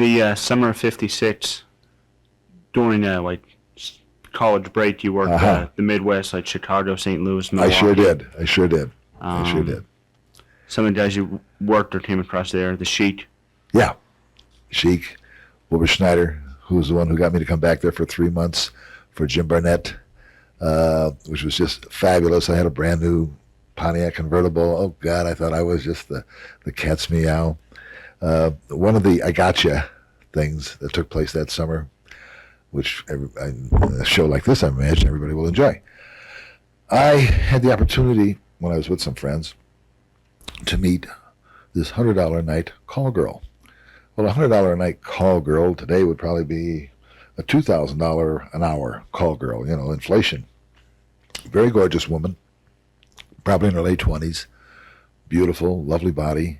the summer of '56, during college break, you worked the Midwest, like Chicago, St. Louis, Milwaukee. I sure did. Some of the guys you worked or came across there, the Sheik. Yeah, Sheik, Wilbur Schneider, who was the one who got me to come back there for 3 months for Jim Barnett, which was just fabulous. I had a brand new Pontiac convertible. Oh God, I thought I was just the cat's meow. One of the I Gotcha things that took place that summer, which a show like this, I imagine everybody will enjoy. I had the opportunity when I was with some friends to meet this $100 a night call girl. Well, a $100 a night call girl today would probably be a $2,000 an hour call girl, inflation. Very gorgeous woman, probably in her late 20s, beautiful, lovely body.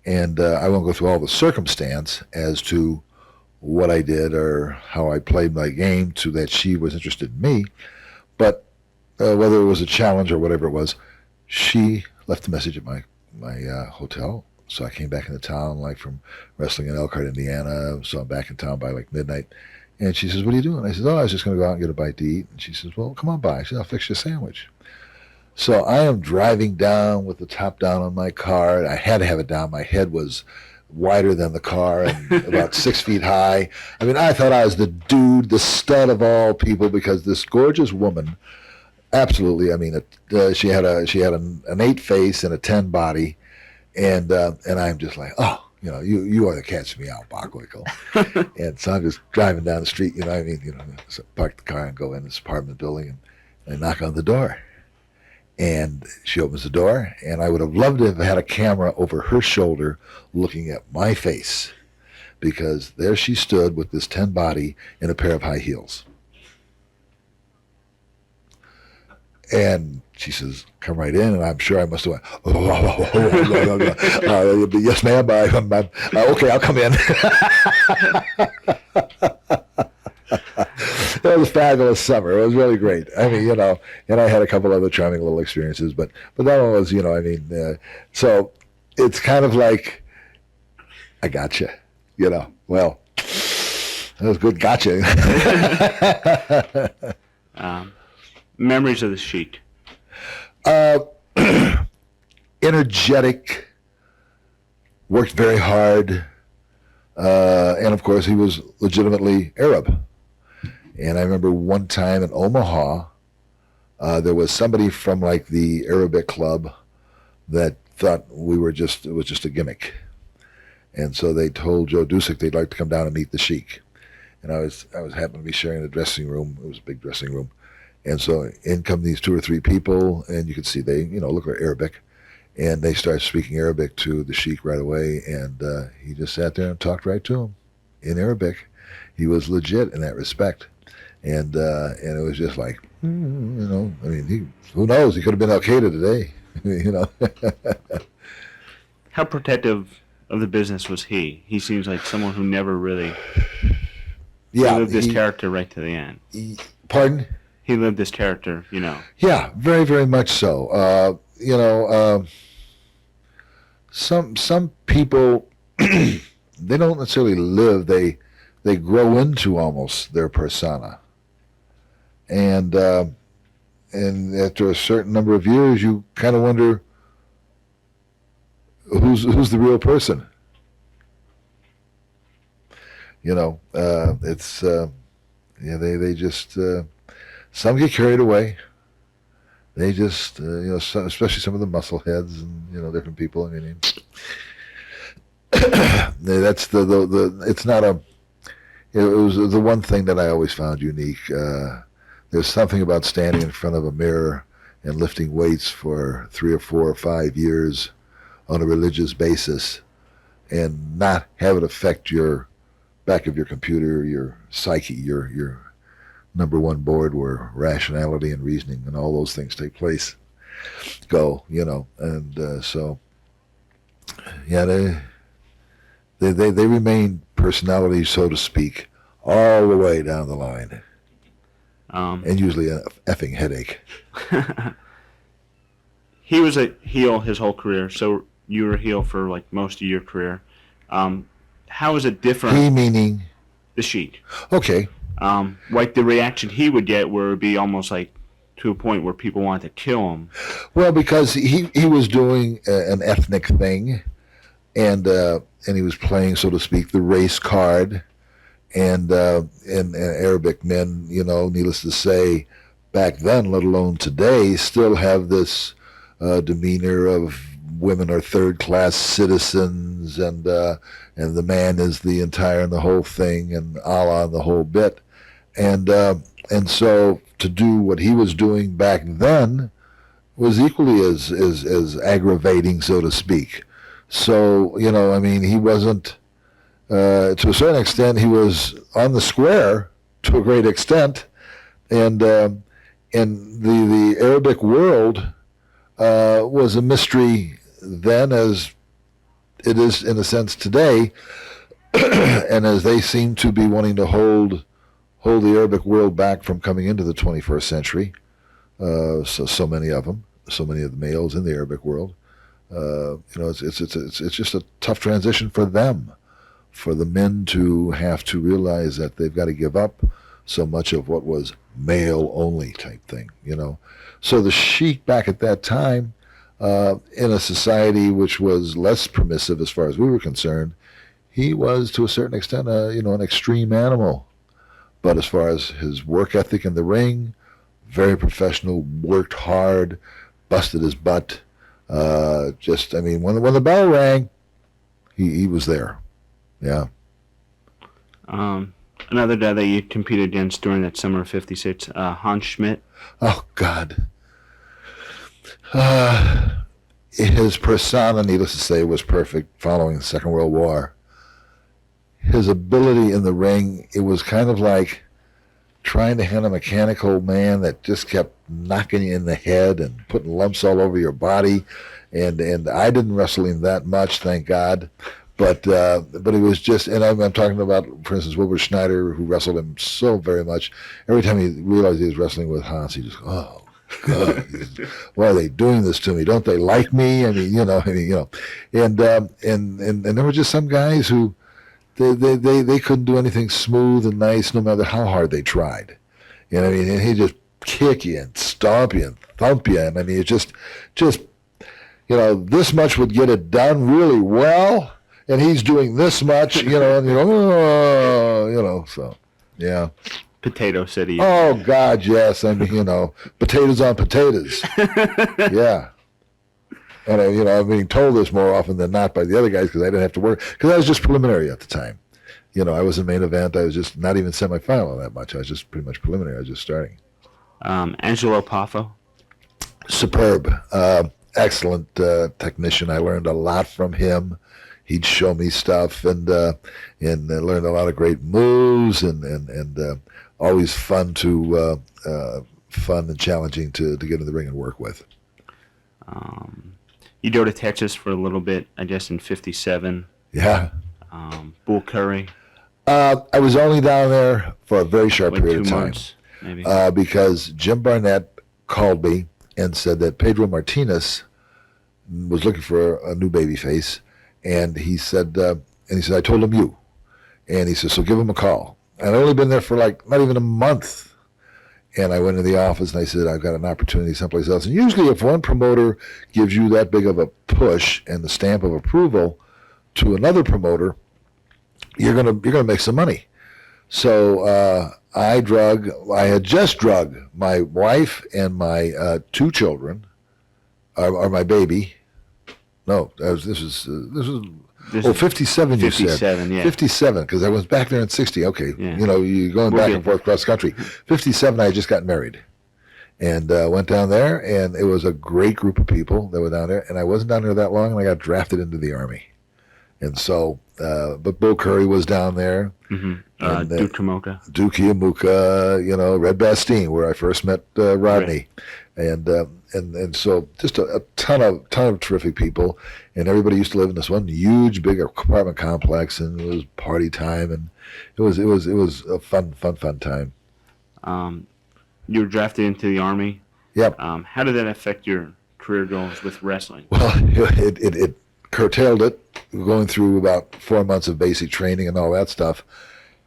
And I won't go through all the circumstance as to what I did or how I played my game to that she was interested in me. But whether it was a challenge or whatever it was, she left a message at my hotel. So I came back into town, like from wrestling in Elkhart, Indiana. So I'm back in town by like midnight. And she says, "What are you doing?" I said, "Oh, I was just going to go out and get a bite to eat." And she says, "Well, come on by." I said, "I'll fix you a sandwich." So I am driving down with the top down on my car. I had to have it down. My head was wider than the car and about 6 feet high. I mean, I thought I was the dude, the stud of all people, because this gorgeous woman, absolutely, I mean, she had an 8 face and a 10 body. And I'm just like, oh, you are the catch me out, Bockwinkel. And so I'm just driving down the street, so park the car and go in this apartment building and knock on the door. And she opens the door, and I would have loved to have had a camera over her shoulder looking at my face, because there she stood with this 10 body in a pair of high heels. And she says, "Come right in." And I'm sure I must have went, "Yes, ma'am. Okay, I'll come in." It was a fabulous summer. It was really great. I mean, and I had a couple other charming little experiences, but that one was, so it's kind of like, I gotcha, well, that was good, gotcha. Memories of the Sheik. Energetic, worked very hard, and of course he was legitimately Arab. And I remember one time in Omaha, there was somebody from like the Arabic club that thought it was just a gimmick. And so they told Joe Dusick they'd like to come down and meet the Sheik. And I was happened to be sharing a dressing room. It was a big dressing room. And so in come these 2 or 3 people, and you could see they, look like Arabic. And they started speaking Arabic to the Sheik right away. And he just sat there and talked right to him in Arabic. He was legit in that respect. And it was just like, I mean, who knows? He could have been Al-Qaeda today, How protective of the business was he? He seems like someone who never really lived this character right to the end. Pardon? He lived this character, Yeah, very, very much so. Some people, they don't necessarily live, they grow into almost their persona. And after a certain number of years, you kind of wonder who's the real person. It's they just some get carried away. They just especially some of the muscle heads and different people. I mean, that's the it's not a. It was the one thing that I always found unique. There's something about standing in front of a mirror and lifting weights for 3 or 4 or 5 years on a religious basis and not have it affect your back of your computer, your psyche, your number one board where rationality and reasoning and all those things take place. So yeah, they remain personalities, so to speak, all the way down the line. And usually an effing headache. He was a heel his whole career, so you were a heel for like most of your career. How how is it different? He meaning The Sheik. okay. Like the reaction he would get, where it'd be almost like to a point where people wanted to kill him. Well, because he was doing an ethnic thing, and he was playing, so to speak, the race card, and Arabic men, needless to say, back then, let alone today, still have this demeanor of women are third-class citizens, and the man is the entire and the whole thing, and Allah and the whole bit, and so to do what he was doing back then was equally as aggravating, so to speak. So he wasn't. To a certain extent, he was on the square to a great extent, and the Arabic world was a mystery then, as it is in a sense today, and as they seem to be wanting to hold the Arabic world back from coming into the 21st century. So many of them, so many of the males in the Arabic world. It's just a tough transition for them, for the men to have to realize that they've got to give up so much of what was male only type thing, So the Sheik back at that time, in a society which was less permissive as far as we were concerned, he was to a certain extent, an extreme animal. But as far as his work ethic in the ring, very professional, worked hard, busted his butt. When the bell rang, he was there. Yeah. Another guy that you competed against during that summer of '56, Hans Schmidt. Oh, God. His persona, needless to say, was perfect following the Second World War. His ability in the ring, it was kind of like trying to hit a mechanical man that just kept knocking you in the head and putting lumps all over your body. And I didn't wrestle him that much, thank God. But it was just, and I'm talking about, for instance, Wilbur Schneider, who wrestled him so very much. Every time he realized he was wrestling with Hans, he just, oh, God, why are they doing this to me? Don't they like me? And there were just some guys who, they couldn't do anything smooth and nice no matter how hard they tried. And he'd just kick you and stomp you and thump you. And it just this much would get it done really well, and he's doing this much, so, yeah. Potato City. Oh, God, yes. Potatoes on potatoes. Yeah. And I'm being told this more often than not by the other guys because I didn't have to work, because I was just preliminary at the time. I was in main event. I was just not even semifinal that much. I was just pretty much preliminary. I was just starting. Angelo Poffo. Superb. Excellent technician. I learned a lot from him. He'd show me stuff and learned a lot of great moves and always fun and challenging to get in the ring and work with. You go to Texas for a little bit, I guess, in '57. Yeah. Bull Curry. I was only down there for a very short period of 2 time. months, maybe. Because Jim Barnett called me and said that Pedro Martinez was looking for a new baby face, and he said, I told him you, and he said, so give him a call. And I'd only been there for not even a month, and I went into the office and I said, I've got an opportunity someplace else. And usually, if one promoter gives you that big of a push and the stamp of approval to another promoter, you're gonna make some money. So I had just drug my wife and my 2 children, or my baby. No, this was 57. You said 57, yeah. 57, because I was back there in 60. Okay, Yeah. You're going back and forth cross country. 57, I had just gotten married, and went down there, and it was a great group of people that were down there. And I wasn't down there that long, and I got drafted into the Army. And so, but Bull Curry was down there. Mm-hmm. Duke Tomoka. Duke Iamuka, Red Bastien, where I first met Rodney. Right. And so just a ton of terrific people. And everybody used to live in this one huge, big apartment complex, and it was party time, and it was a fun time. You were drafted into the Army. Yep. How did that affect your career goals with wrestling? Well, it curtailed it, going through about 4 months of basic training and all that stuff.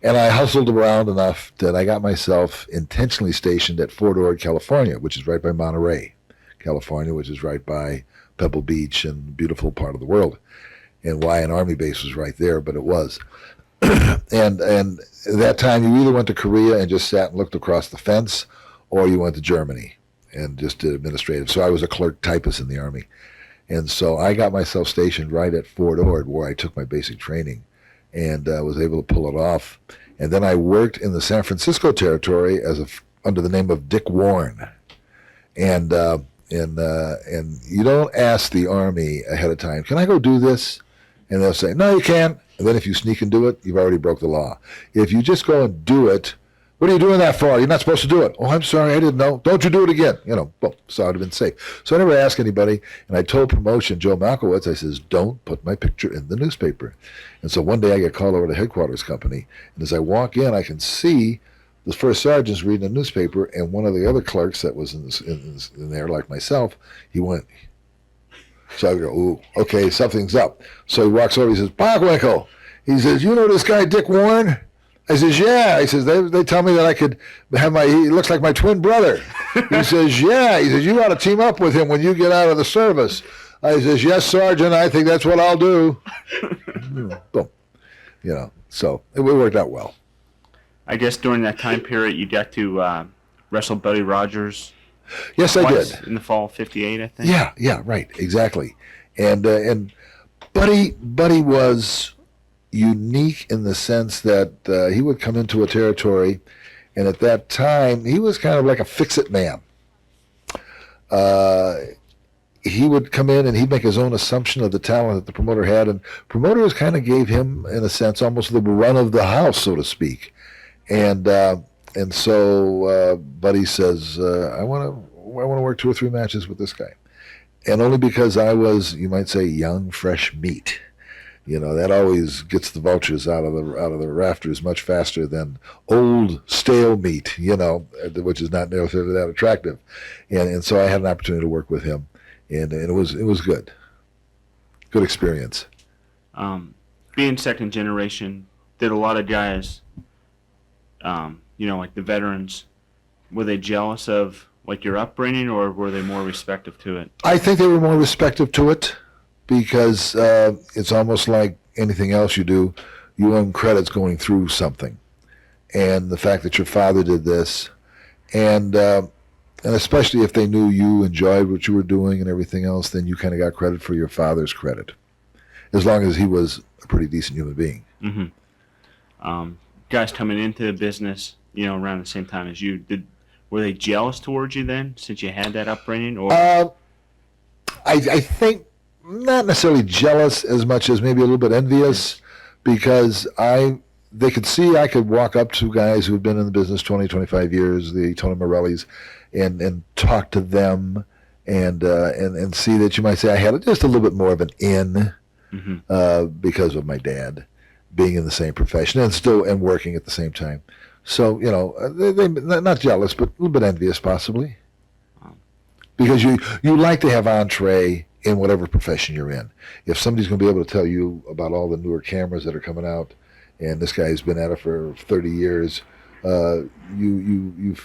And I hustled around enough that I got myself intentionally stationed at Fort Ord, California, which is right by Monterey, California, which is right by Pebble Beach and beautiful part of the world. And why an Army base was right there, but it was. and at that time, you either went to Korea and just sat and looked across the fence, or you went to Germany and just did administrative. So I was a clerk typist in the Army. And so I got myself stationed right at Fort Ord, where I took my basic training, and was able to pull it off. And then I worked in the San Francisco territory under the name of Dick Warren. And you don't ask the Army ahead of time, can I go do this? And they'll say, no, you can't. And then if you sneak and do it, you've already broke the law. If you just go and do it, what are you doing that for? You're not supposed to do it. Oh, I'm sorry, I didn't know. Don't you do it again. Boom. So I'd have been safe. So I never asked anybody. And I told promotion, Joe Malkowitz, I says, don't put my picture in the newspaper. And so one day I get called over to headquarters company. And as I walk in, I can see the first sergeant's reading a newspaper, and one of the other clerks that was in there, like myself, he went. So I go, ooh, okay, something's up. So he walks over, he says, Bockwinkel. He says, you know this guy, Dick Warren? I says, yeah. He says, they tell me that I could have he looks like my twin brother. He says, yeah. He says, you ought to team up with him when you get out of the service. I says, yes, Sergeant, I think that's what I'll do. Boom. So it worked out well. I guess during that time period, you got to wrestle Buddy Rogers. Yes, I did. In the fall of '58, I think. Yeah, right, exactly. And Buddy was unique in the sense that he would come into a territory, and at that time, he was kind of like a fix-it man. He would come in and he'd make his own assumption of the talent that the promoter had, and promoters kind of gave him, in a sense, almost the run of the house, so to speak. And so Buddy says, I want to work 2 or 3 matches with this guy. And only because I was, you might say, young, fresh meat. That always gets the vultures out of the rafters much faster than old, stale meat, which is not necessarily that attractive. And so I had an opportunity to work with him, and it was good. Good experience. Being second generation, did a lot of guys, like the veterans, were they jealous of your upbringing, or were they more receptive to it? I think they were more receptive to it, because it's almost like anything else you do. You earn credits going through something, and the fact that your father did this, and especially if they knew you enjoyed what you were doing and everything else, then you kind of got credit for your father's credit, as long as he was a pretty decent human being. Mm-hmm. Guys coming into the business, around the same time as you did, were they jealous towards you then, since you had that upbringing? Or I think not necessarily jealous as much as maybe a little bit envious, because they could see I could walk up to guys who had been in the business 20, 25 years, the Tony Morellis, and talk to them and see that you might say I had just a little bit more of an in, because of my dad being in the same profession and working at the same time. So, they not jealous, but a little bit envious possibly. Because you like to have entree in whatever profession you're in. If somebody's going to be able to tell you about all the newer cameras that are coming out, and this guy's been at it for 30 years, you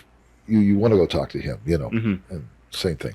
want to go talk to him, And same thing.